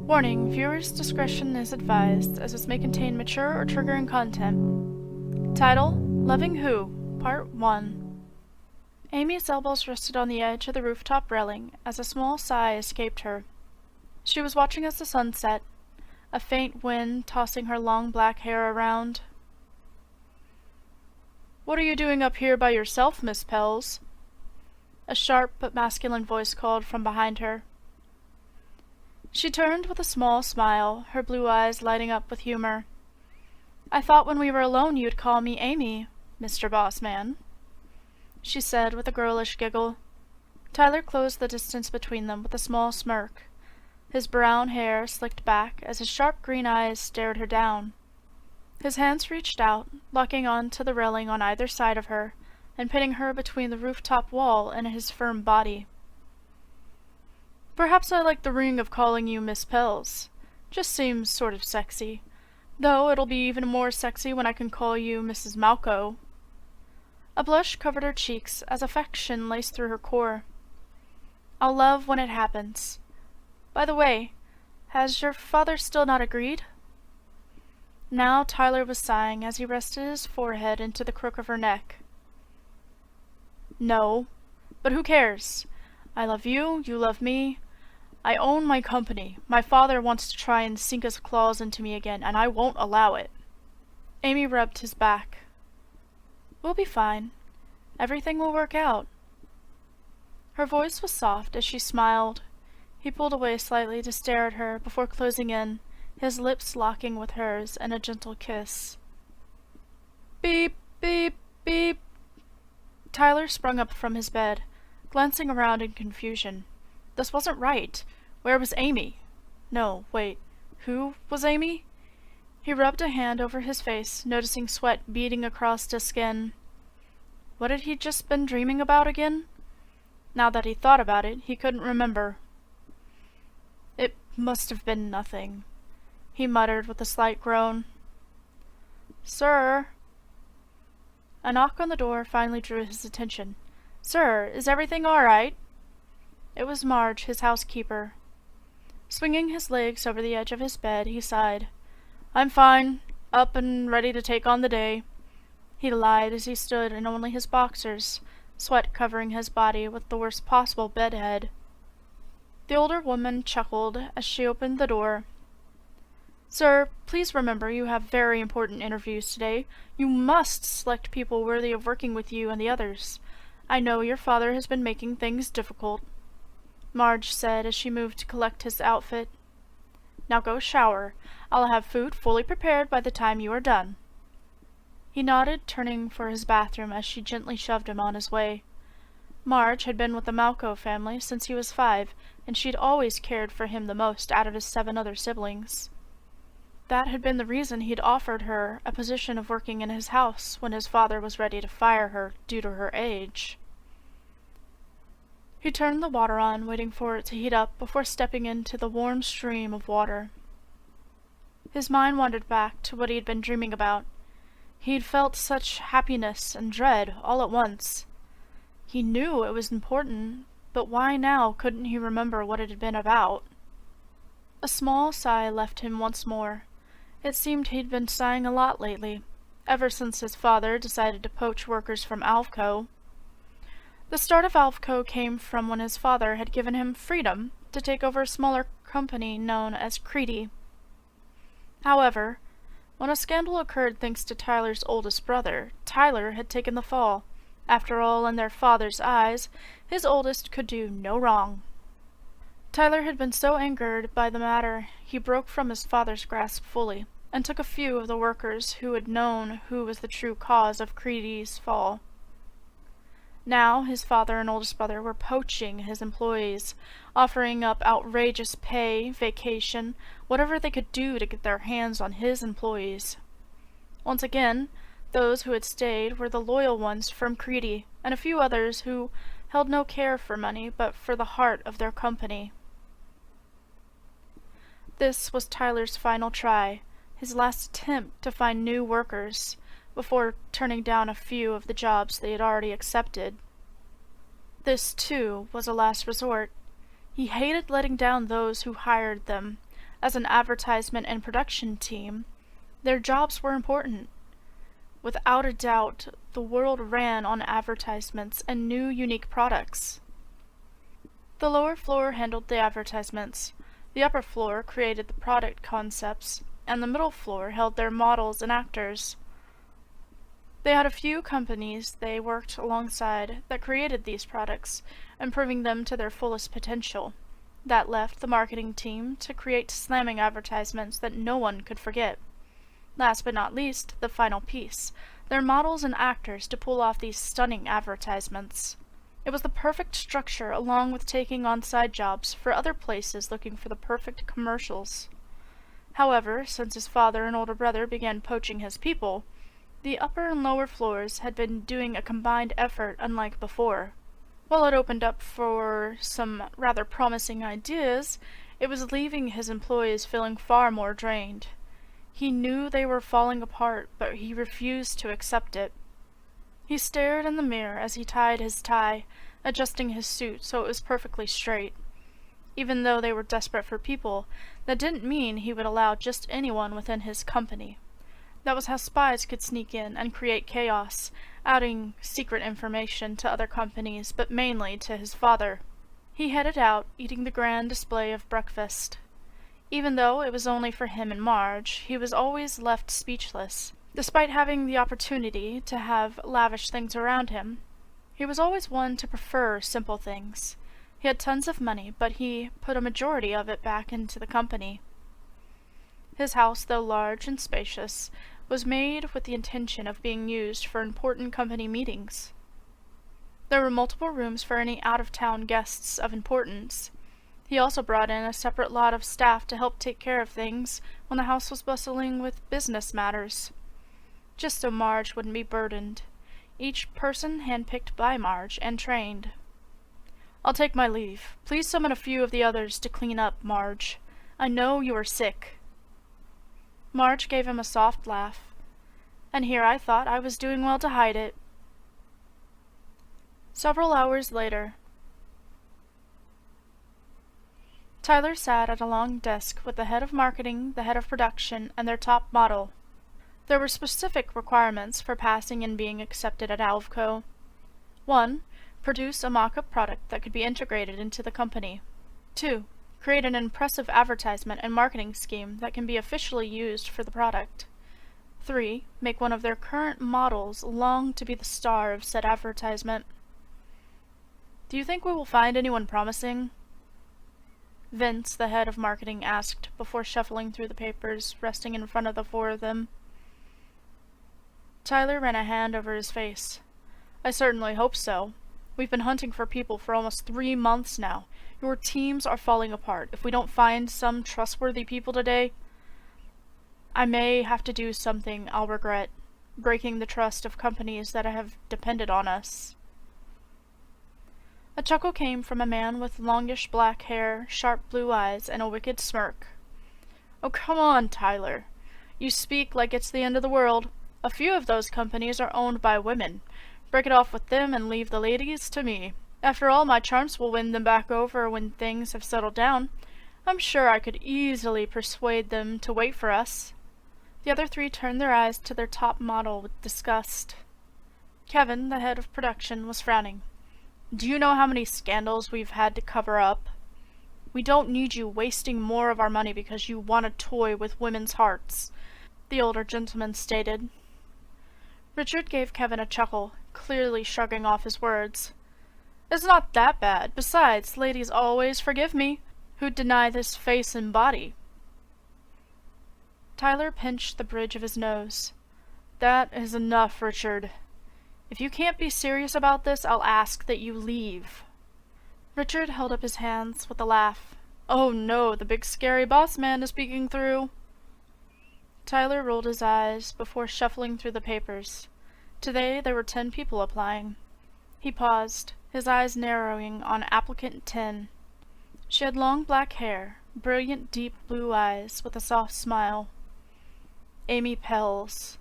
Warning, viewers' discretion is advised, as this may contain mature or triggering content. Title: Loving Who, Part 1. Amy's elbows rested on the edge of the rooftop railing as a small sigh escaped her. She was watching as the sun set, a faint wind tossing her long black hair around. "What are you doing up here by yourself, Miss Pells?" A sharp but masculine voice called from behind her. She turned with a small smile, her blue eyes lighting up with humor. "I thought when we were alone you'd call me Amy, Mr. Bossman," she said with a girlish giggle. Tyler closed the distance between them with a small smirk, his brown hair slicked back as his sharp green eyes stared her down. His hands reached out, locking on to the railing on either side of her, and pinning her between the rooftop wall and his firm body. "Perhaps I like the ring of calling you Miss Pells. Just seems sort of sexy. Though it'll be even more sexy when I can call you Mrs. Malco." A blush covered her cheeks as affection laced through her core. "I'll love when it happens. By the way, has your father still not agreed?" Now Tyler was sighing as he rested his forehead into the crook of her neck. "No, but who cares? I love you, you love me. I own my company. My father wants to try and sink his claws into me again, and I won't allow it." Amy rubbed his back. "We'll be fine. Everything will work out." Her voice was soft as she smiled. He pulled away slightly to stare at her before closing in, his lips locking with hers in a gentle kiss. Beep, beep, beep. Tyler sprung up from his bed, glancing around in confusion. This wasn't right. Where was Amy? No, wait. Who was Amy? He rubbed a hand over his face, noticing sweat beading across his skin. What had he just been dreaming about again? Now that he thought about it, he couldn't remember. "It must have been nothing," he muttered with a slight groan. "Sir?" A knock on the door finally drew his attention. "Sir, is everything all right?" It was Marge, his housekeeper. Swinging his legs over the edge of his bed, he sighed. "I'm fine. Up and ready to take on the day," he lied as he stood in only his boxers, sweat covering his body with the worst possible bedhead. The older woman chuckled as she opened the door. "Sir, please remember you have very important interviews today. You must select people worthy of working with you and the others. I know your father has been making things difficult," Marge said as she moved to collect his outfit. "Now go shower. I'll have food fully prepared by the time you are done." He nodded, turning for his bathroom as she gently shoved him on his way. Marge had been with the Malco family since he was 5, and she'd always cared for him the most out of his 7 other siblings. That had been the reason he'd offered her a position of working in his house when his father was ready to fire her due to her age. He turned the water on, waiting for it to heat up before stepping into the warm stream of water. His mind wandered back to what he had been dreaming about. He'd felt such happiness and dread all at once. He knew it was important, but why now couldn't he remember what it had been about? A small sigh left him once more. It seemed he'd been sighing a lot lately, ever since his father decided to poach workers from Alvco. The start of Alvco came from when his father had given him freedom to take over a smaller company known as Creedy. However, when a scandal occurred thanks to Tyler's oldest brother, Tyler had taken the fall. After all, in their father's eyes, his oldest could do no wrong. Tyler had been so angered by the matter, he broke from his father's grasp fully, and took a few of the workers who had known who was the true cause of Creedy's fall. Now his father and oldest brother were poaching his employees, offering up outrageous pay, vacation, whatever they could do to get their hands on his employees. Once again, those who had stayed were the loyal ones from Creedy, and a few others who held no care for money but for the heart of their company. This was Tyler's final try, his last attempt to find new workers, before turning down a few of the jobs they had already accepted. This, too, was a last resort. He hated letting down those who hired them, As an advertisement and production team, their jobs were important. Without a doubt, the world ran on advertisements and new unique products. The lower floor handled the advertisements, the upper floor created the product concepts, and the middle floor held their models and actors. They had a few companies they worked alongside that created these products, improving them to their fullest potential. That left the marketing team to create slamming advertisements that no one could forget. Last but not least, the final piece, their models and actors to pull off these stunning advertisements. It was the perfect structure along with taking on side jobs for other places looking for the perfect commercials. However, since his father and older brother began poaching his people, the upper and lower floors had been doing a combined effort unlike before. While it opened up for some rather promising ideas, it was leaving his employees feeling far more drained. He knew they were falling apart, but he refused to accept it. He stared in the mirror as he tied his tie, adjusting his suit so it was perfectly straight. Even though they were desperate for people, that didn't mean he would allow just anyone within his company. That was how spies could sneak in and create chaos, adding secret information to other companies, but mainly to his father. He headed out, eating the grand display of breakfast. Even though it was only for him and Marge, he was always left speechless. Despite having the opportunity to have lavish things around him, he was always one to prefer simple things. He had tons of money, but he put a majority of it back into the company. His house, though large and spacious, was made with the intention of being used for important company meetings. There were multiple rooms for any out-of-town guests of importance. He also brought in a separate lot of staff to help take care of things when the house was bustling with business matters. Just so Marge wouldn't be burdened. Each person handpicked by Marge and trained. "I'll take my leave. Please summon a few of the others to clean up, Marge. I know you are sick." Marge gave him a soft laugh. "And here I thought I was doing well to hide it." Several hours later, Tyler sat at a long desk with the head of marketing, the head of production, and their top model. There were specific requirements for passing and being accepted at Alvco. 1. Produce a mock-up product that could be integrated into the company. 2. Create an impressive advertisement and marketing scheme that can be officially used for the product. 3. Make one of their current models long to be the star of said advertisement. "Do you think we will find anyone promising?" Vince, the head of marketing, asked before shuffling through the papers resting in front of the four of them. Tyler ran a hand over his face. "I certainly hope so. We've been hunting for people for almost 3 months now. Your teams are falling apart. If we don't find some trustworthy people today, I may have to do something I'll regret, breaking the trust of companies that have depended on us." A chuckle came from a man with longish black hair, sharp blue eyes, and a wicked smirk. "Oh, come on, Tyler. You speak like it's the end of the world. A few of those companies are owned by women. Break it off with them and leave the ladies to me. After all, my charms will win them back over when things have settled down. I'm sure I could easily persuade them to wait for us." The other three turned their eyes to their top model with disgust. Kevin, the head of production, was frowning. "Do you know how many scandals we've had to cover up? We don't need you wasting more of our money because you want to toy with women's hearts," the older gentleman stated. Richard gave Kevin a chuckle, clearly shrugging off his words. "It's not that bad. Besides, ladies always forgive me. Who'd deny this face and body?" Tyler pinched the bridge of his nose. "That is enough, Richard. If you can't be serious about this, I'll ask that you leave." Richard held up his hands with a laugh. "Oh no, the big scary boss man is peeking through." Tyler rolled his eyes before shuffling through the papers. Today there were 10 people applying. He paused, his eyes narrowing on applicant 10. She had long black hair, brilliant deep blue eyes with a soft smile. Amy Pells.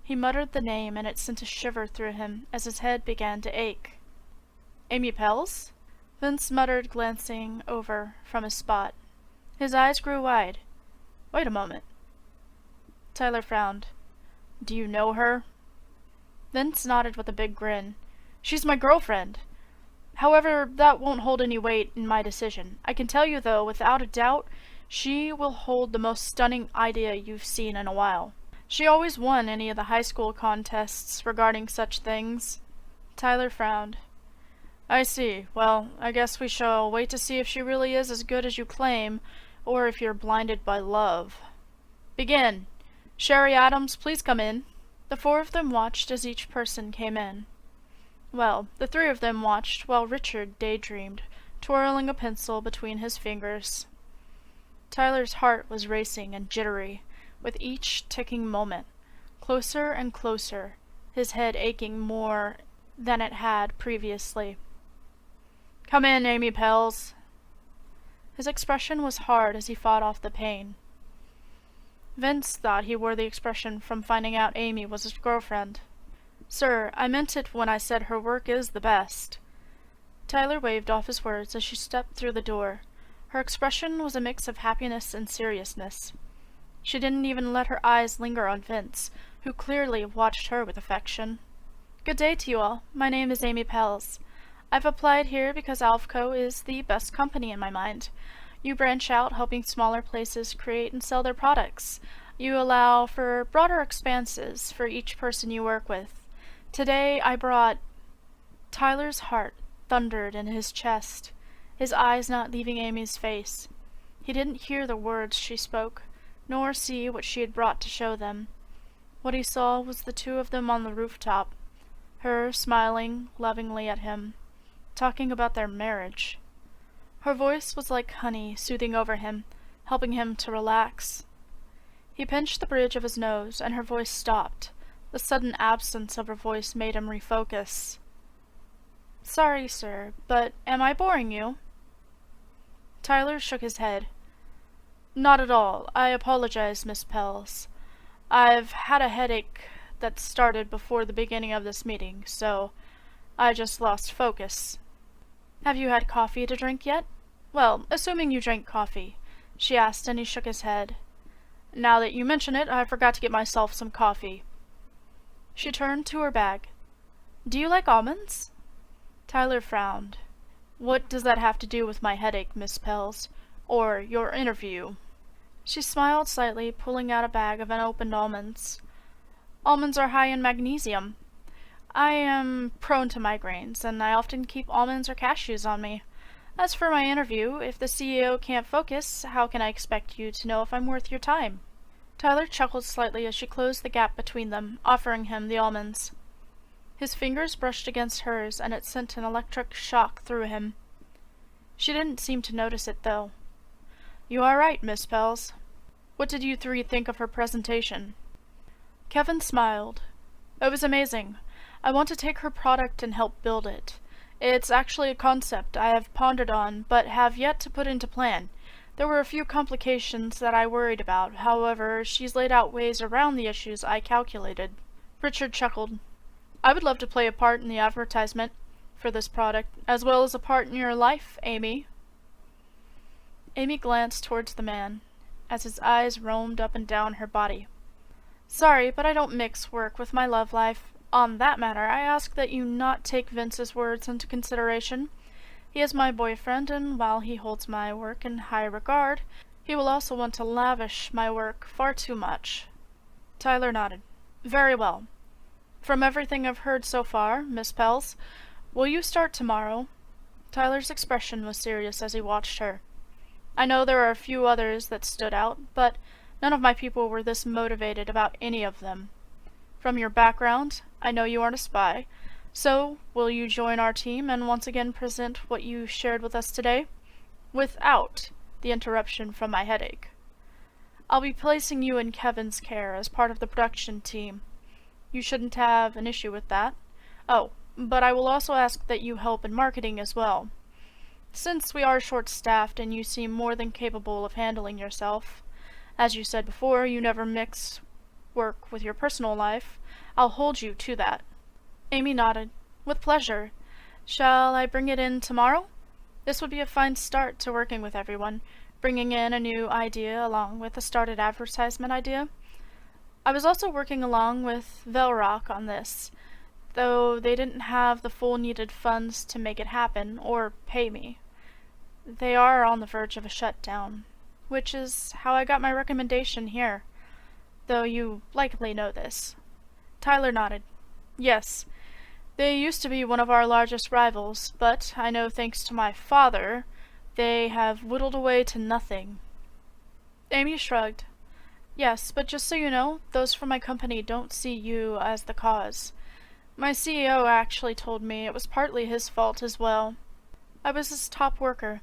He muttered the name and it sent a shiver through him as his head began to ache. "Amy Pells?" Vince muttered, glancing over from his spot. His eyes grew wide. Wait a moment. Tyler frowned. Do you know her? Vince nodded with a big grin. She's my girlfriend. However, that won't hold any weight in my decision. I can tell you, though, without a doubt, she will hold the most stunning idea you've seen in a while. She always won any of the high school contests regarding such things. Tyler frowned. I see. Well, I guess we shall wait to see if she really is as good as you claim, or if you're blinded by love. Begin. Sherry Adams, please come in. The four of them watched as each person came in. Well, the three of them watched while Richard daydreamed, twirling a pencil between his fingers. Tyler's heart was racing and jittery, with each ticking moment, closer and closer, his head aching more than it had previously. Come in, Amy Pells. His expression was hard as he fought off the pain. Vince thought he wore the expression from finding out Amy was his girlfriend. Sir, I meant it when I said her work is the best. Tyler waved off his words as she stepped through the door. Her expression was a mix of happiness and seriousness. She didn't even let her eyes linger on Vince, who clearly watched her with affection. Good day to you all. My name is Amy Pells. I've applied here because Alfco is the best company in my mind. You branch out, helping smaller places create and sell their products. You allow for broader expanses for each person you work with. Today I brought... Tyler's heart thundered in his chest, his eyes not leaving Amy's face. He didn't hear the words she spoke, nor see what she had brought to show them. What he saw was the two of them on the rooftop, her smiling lovingly at him, talking about their marriage. Her voice was like honey soothing over him, helping him to relax. He pinched the bridge of his nose, and her voice stopped. The sudden absence of her voice made him refocus. Sorry, sir, but am I boring you? Tyler shook his head. Not at all. I apologize, Miss Pells. I've had a headache that started before the beginning of this meeting, so I just lost focus. Have you had coffee to drink yet? Well, assuming you drank coffee, she asked, and he shook his head. Now that you mention it, I forgot to get myself some coffee. She turned to her bag. Do you like almonds? Tyler frowned. What does that have to do with my headache, Miss Pells? Or your interview? She smiled slightly, pulling out a bag of unopened almonds. Almonds are high in magnesium. I am prone to migraines, and I often keep almonds or cashews on me. As for my interview, if the CEO can't focus, how can I expect you to know if I'm worth your time? Tyler chuckled slightly as she closed the gap between them, offering him the almonds. His fingers brushed against hers, and it sent an electric shock through him. She didn't seem to notice it, though. You are right, Miss Pells. What did you three think of her presentation? Kevin smiled. It was amazing. I want to take her product and help build it. It's actually a concept I have pondered on, but have yet to put into plan. There were a few complications that I worried about. However, she's laid out ways around the issues I calculated. Richard chuckled. I would love to play a part in the advertisement for this product, as well as a part in your life, Amy. Amy glanced towards the man, as his eyes roamed up and down her body. Sorry, but I don't mix work with my love life. On that matter, I ask that you not take Vince's words into consideration. He is my boyfriend, and while he holds my work in high regard, he will also want to lavish my work far too much. Tyler nodded. Very well. From everything I've heard so far, Miss Pells, will you start tomorrow? Tyler's expression was serious as he watched her. I know there are a few others that stood out, but none of my people were this motivated about any of them. From your background, I know you aren't a spy, so will you join our team and once again present what you shared with us today? Without the interruption from my headache. I'll be placing you in Kevin's care as part of the production team. You shouldn't have an issue with that. Oh, but I will also ask that you help in marketing as well. Since we are short-staffed and you seem more than capable of handling yourself, as you said before, you never mix work with your personal life, I'll hold you to that. Amy nodded. With pleasure. Shall I bring it in tomorrow? This would be a fine start to working with everyone. bringing in a new idea along with a started advertisement idea. I was also working along with Velrock on this, though they didn't have the full needed funds to make it happen or pay me. They are on the verge of a shutdown, which is how I got my recommendation here, though you likely know this. Tyler nodded. Yes, they used to be one of our largest rivals, but I know thanks to my father, they have whittled away to nothing. Amy shrugged. Yes, but just so you know, those from my company don't see you as the cause. My CEO actually told me it was partly his fault as well. I was his top worker.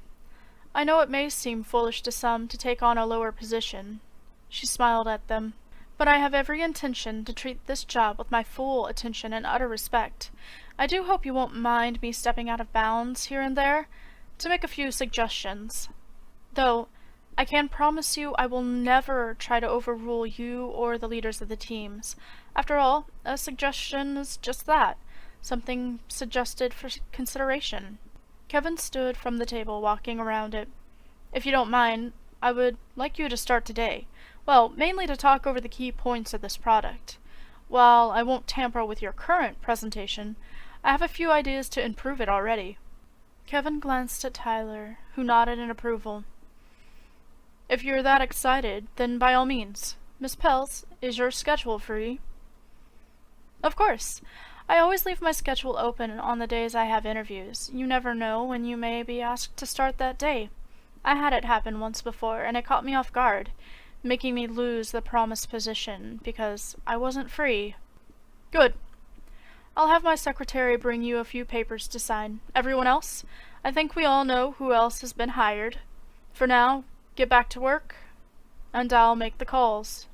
I know it may seem foolish to some to take on a lower position. She smiled at them. But I have every intention to treat this job with my full attention and utter respect. I do hope you won't mind me stepping out of bounds here and there to make a few suggestions. Though, I can promise you I will never try to overrule you or the leaders of the teams. After all, a suggestion is just that, something suggested for consideration. Kevin stood from the table, walking around it. If you don't mind, I would like you to start today. Well, mainly to talk over the key points of this product. While I won't tamper with your current presentation, I have a few ideas to improve it already. Kevin glanced at Tyler, who nodded in approval. If you're that excited, then by all means. Miss Pels, is your schedule free? Of course. I always leave my schedule open on the days I have interviews. You never know when you may be asked to start that day. I had it happen once before, and it caught me off guard, making me lose the promised position because I wasn't free. Good. I'll have my secretary bring you a few papers to sign. Everyone else? I think we all know who else has been hired. For now, get back to work, and I'll make the calls.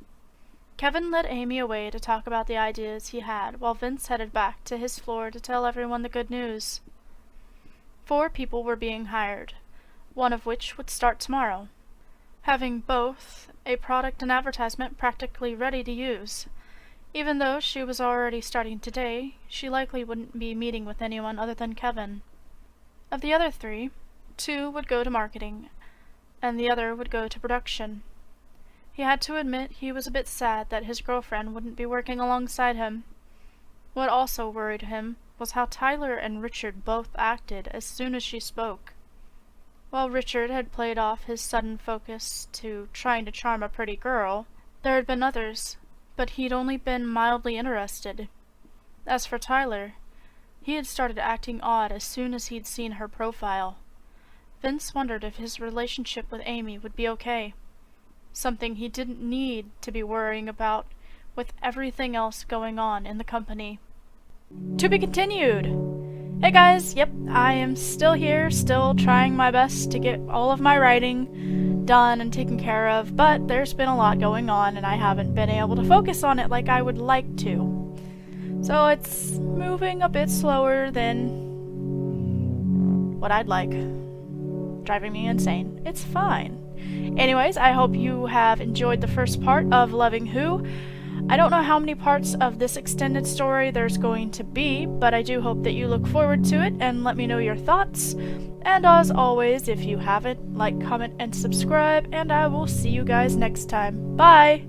Kevin led Amy away to talk about the ideas he had, while Vince headed back to his floor to tell everyone the good news. 4 people were being hired, one of which would start tomorrow, having both a product and advertisement practically ready to use. Even though she was already starting today, she likely wouldn't be meeting with anyone other than Kevin. Of the other 3, 2 would go to marketing, and the other would go to production. He had to admit he was a bit sad that his girlfriend wouldn't be working alongside him. What also worried him was how Tyler and Richard both acted as soon as she spoke. While Richard had played off his sudden focus to trying to charm a pretty girl, there had been others, but he'd only been mildly interested. As for Tyler, he had started acting odd as soon as he'd seen her profile. Vince wondered if his relationship with Amy would be okay. Something he didn't need to be worrying about with everything else going on in the company. To be continued! Hey guys, yep, I am still here, still trying my best to get all of my writing done and taken care of, but there's been a lot going on and I haven't been able to focus on it like I would like to. So it's moving a bit slower than what I'd like. Driving me insane. It's fine. Anyways, I hope you have enjoyed the first part of Loving Who. I don't know how many parts of this extended story there's going to be, but I do hope that you look forward to it and let me know your thoughts. And as always, if you haven't, like, comment, and subscribe, and I will see you guys next time. Bye!